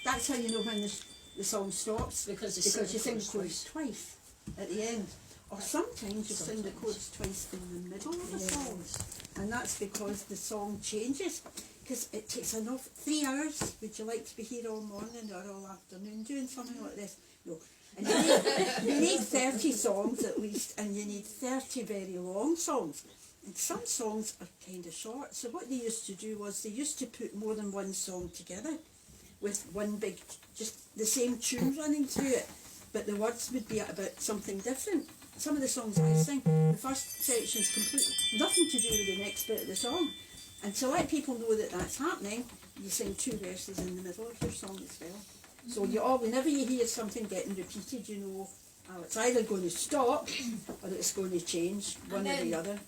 That's how you know when the song stops, because you sing the chorus twice at the end. Or sometimes you sing the chorus twice in the middle of the song, and that's because the song changes, because it takes enough 3 hours. Would you like to be here all morning or all afternoon doing something like this? No. And you need 30 songs at least, and you need 30 very long songs. And some songs are kind of short, so what they used to do was they used to put more than one song together with one big, just the same tune running through it, but the words would be about something different. Some of the songs I sing, the first section's completely nothing to do with the next bit of the song, and to let people know that that's happening, you sing 2 verses in the middle of your song as well. So whenever you hear something getting repeated, you know, it's either going to stop or it's going to change, one or the other.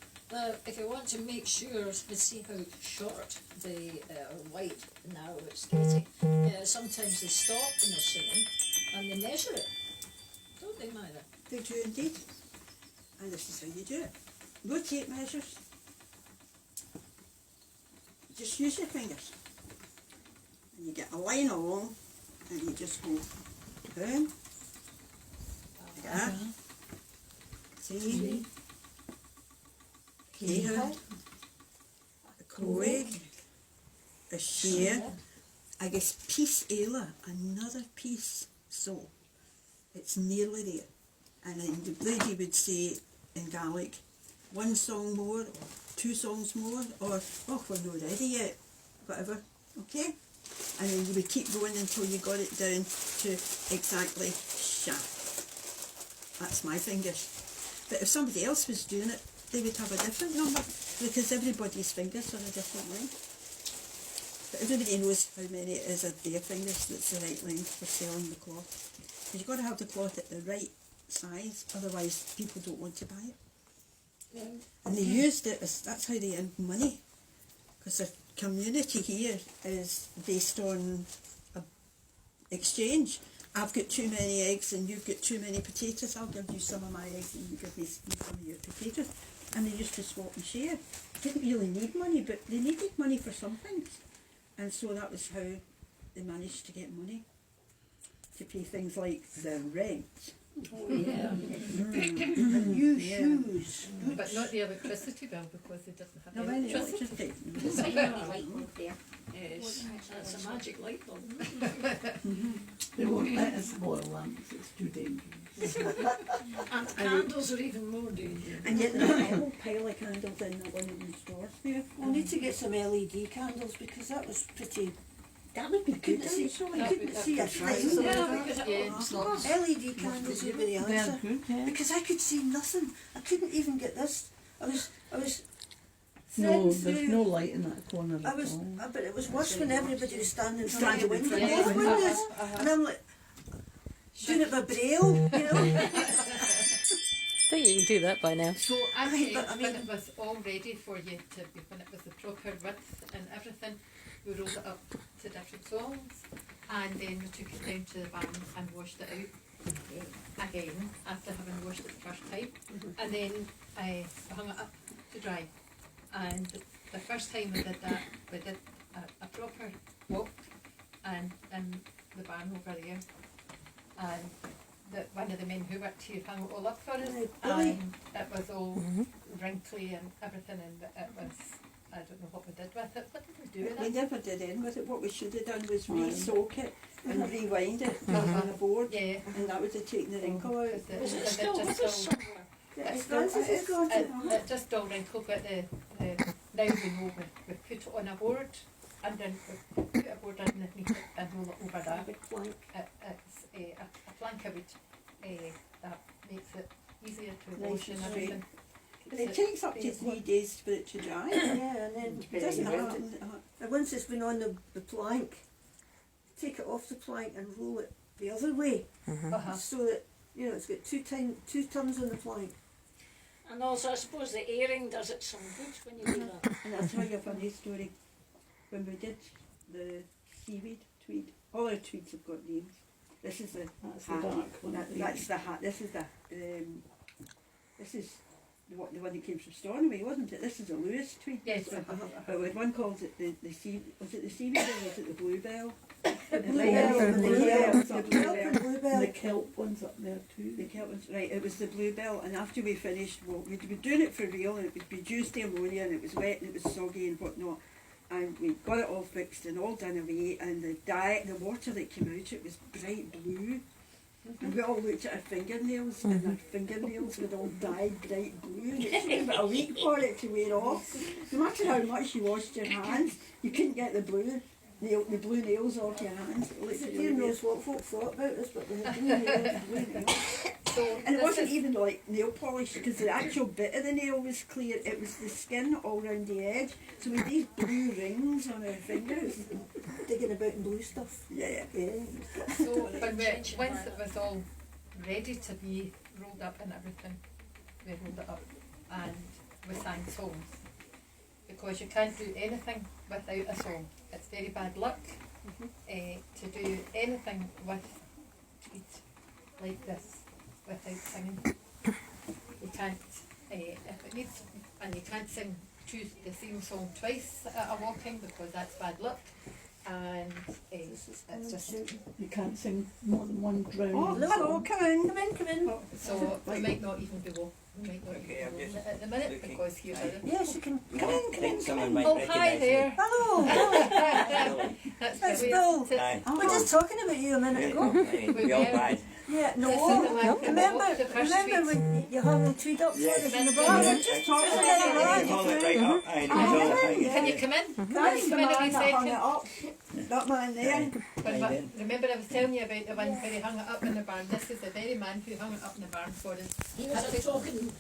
If you want to make sure to see how short the light now it's getting, sometimes they stop when they're singing and they measure it, don't they, Myra? They do indeed, and this is how you do it. No tape measures, just use your fingers, and you get a line along, and you just go down, like that, 3, Céhad, a Cóig, a Share, I guess piece Éile, another piece, so it's nearly there. And then the lady would say in Gaelic, 1 song more, or 2 songs more, or, oh, we're not ready yet, whatever, okay? And then you would keep going until you got it down to exactly sha. That's my fingers. But if somebody else was doing it, they would have a different number, because everybody's fingers are a different length. But everybody knows how many it is of their fingers that's the right length for selling the cloth. Because you've got to have the cloth at the right size, otherwise people don't want to buy it. Yeah. And they used it as, that's how they earned money, because the community here is based on exchange. I've got too many eggs and you've got too many potatoes, I'll give you some of my eggs and you give me some of your potatoes. And they used to swap and share. Didn't really need money, but they needed money for some things. And so that was how they managed to get money to pay things like the rent. Oh yeah. And new shoes. But not the electricity bill, because they didn't have No, electricity. Yes, that's a magic light bulb. They won't let us boil lamps, it's too dangerous. And candles are even more dangerous. And yet there's a whole pile of candles in that one of the stores here. We'll need to get some LED candles, because that was pretty. That would be good. Couldn't see, actually. I couldn't see a thing. LED candles would be the They're answer. good, yeah. Because I could see nothing. I couldn't even get this. I was No, threading there's through. no light in that corner I at was, all. but it was worse when everybody was standing in front of the Standing in window, front of both the window. windows, and I'm like doing it by braille, you know. think you can do that by now. So actually, but I when mean- it was all ready for you to be, when it was the proper width and everything, we rolled it up to different songs, and then we took it down to the barn and washed it out again after having washed it the first time, and then I hung it up to dry. And the first time we did that, we did a proper walk and in the barn over there, and one of the men who worked here hung it all up for us, Really? and it was all wrinkly and everything, and it was, I don't know what we did with it. What did we do with We it? never did end with it. What we should have done was re-soak it and rewind it on a board, Yeah. and that would have taken the wrinkle out. Because Was it it still just with us all- somewhere? It's Francis has got it. it just all wrinkled, but now we know we put it on a board, and then we put a board underneath it and roll it over that. big plank. It's a plank of wood that makes it easier to Nice wash and and straight. everything. But it takes up to 3 days for it to dry. Yeah, and then It doesn't happen. and once it's been on the plank, take it off the plank and roll it the other way, Uh-huh. so that it's got two turns on the plank. And also, I suppose the airing does it some good when you do that. And I'll tell you a funny story. When we did the seaweed tweed, all our tweeds have got names. This is the That's the hat. dark one. That's the hat. This is the the one that came from Stornoway, wasn't it? This is a Lewis tweed. Yes. But we had one called it the seaweed or was it the bluebell? The bluebell, and the the bluebell, kelp, the the kelp and And the bluebell. kelp one's up there too. The kelp was right. It was the bluebell, and after we finished, well, we'd been doing it for real, and it would reduce the ammonia, and it was wet, and it was soggy and whatnot. And we got it all fixed and all done away, and the water that came out, it was bright blue. And we all looked at our fingernails, and our fingernails were all dyed bright blue, and it took about a week for it to wear off. No matter how much you washed your hands, you couldn't get the blue nails off your hands. It looked really Who weird. knows what folk thought about this, but they had blue nails. So And it this wasn't is- even like nail polish, because the actual bit of the nail was clear. It was the skin all round the edge. So with these blue rings on our fingers. Digging about in blue stuff. Yeah. Yeah. So when once it was all ready to be rolled up and everything, we rolled it up and we sang songs. Because you can't do anything without a song. It's very bad luck to do anything with tweed like this without singing. You can't, if it needs, and you can't choose the same song twice at a walking because that's bad luck. And it's just, You can't sing more than one drown. Oh, hello, come in. Come in. so we might not even be walking. We might not Okay, even I'm be just walking at the minute looking. because here's a... Yes, you can. I think someone might Oh, recognise hi there. Hello. That's That's the way Bill. to- Aye. We're just talking about you a minute ago. We all bad. Yeah, no. This is the one from Remember, the first remember tweet. when you hung the tweed up for Yes. us in the Yes. bar? Yes. Just talking You about can it. hold it right up. Aye, no, it's all hanging. Can you come in? That's the man Wait a that hung second. it up. That man there. But remember I was telling you about the one where he hung it up in the barn. This is the very man who hung it up in the barn for us. He was a talking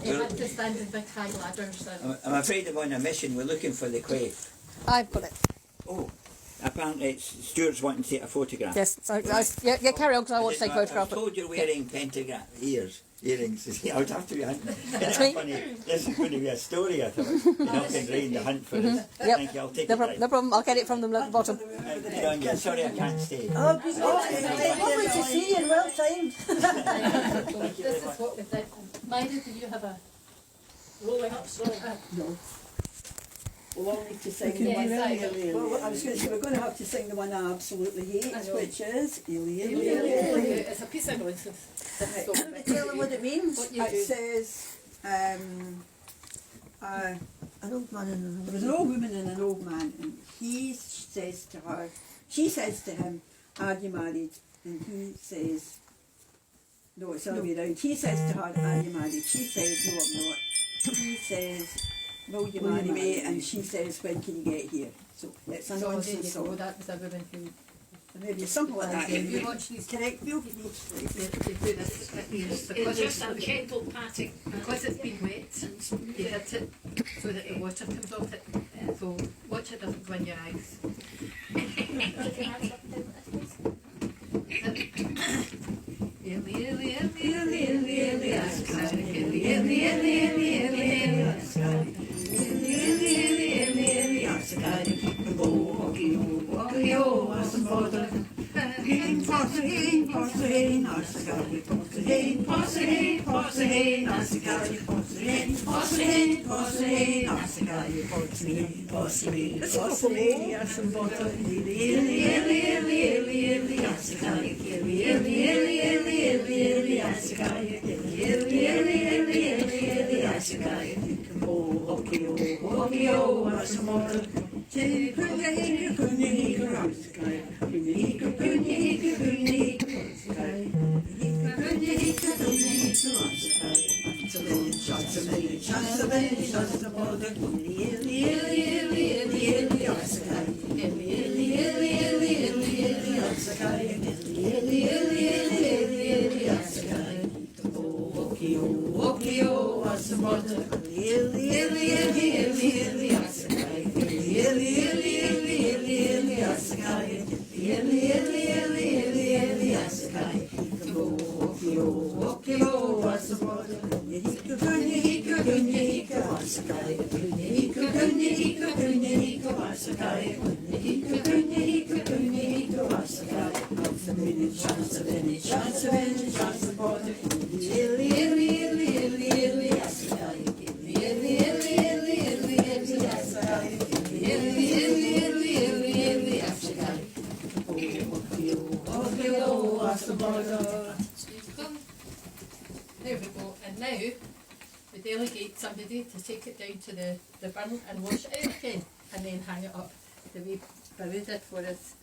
He had to stand in big high ladders and I'm afraid I'm on a mission. We're looking for the quail. I've got it. Oh, apparently Stuart's wanting to take a photograph. Yes. Yeah, carry on because I want to take a I was photograph. told you're wearing pentagram earrings. I would have to be hunting. me. Funny. This is going to be a story, I thought. Auchindrain, the hunt for us. Yep. Thank you, I'll take No, it. no problem. I'll get it from them at the bottom. Good on you. Sorry I can't stay. Oh, lovely to see you and well timed. this is what we did. Myra, do you have a rolling up song. No. We'll all need to sing. Yes, the one. I do. Well, I was going to say we're going to have to sing the one I absolutely hate, I know. which is Alien. It's a piece of nonsense. Right. So, Tell them what it means. what you It do. says, An old man in there was an old woman and an old man, and he says to her, she says to him, "Are you married?" And he says, "No, it's the other way around." He says to her, "Are you married?" She says, "No, I'm not." He says, "Will you marry me?" And she says, "When can you get here?" So it's a So there nonsense you go. song. That was a woman who... Maybe something like that. If you watch these... Correct, Bill? They do this at the end It's because just a gentle patting. because it's been wet, you hit it so that the water comes off it. So watch it doesn't go in your eyes. Walkie-o, as the border. Porcelain, porcelain, Arsagari, porcelain, porcelain, porcelain, Arsagari, porcelain, porcelain, porcelain, Arsagari, porcelain, porcelain, porcelain, as the border. Arsagari, Arsagari, Arsagari, walkie-o, as the border. Walkie-o, as the border. There we go, and now we delegate somebody to take it down to the burn and wash it out again, and then hang it up the way Billy did for us.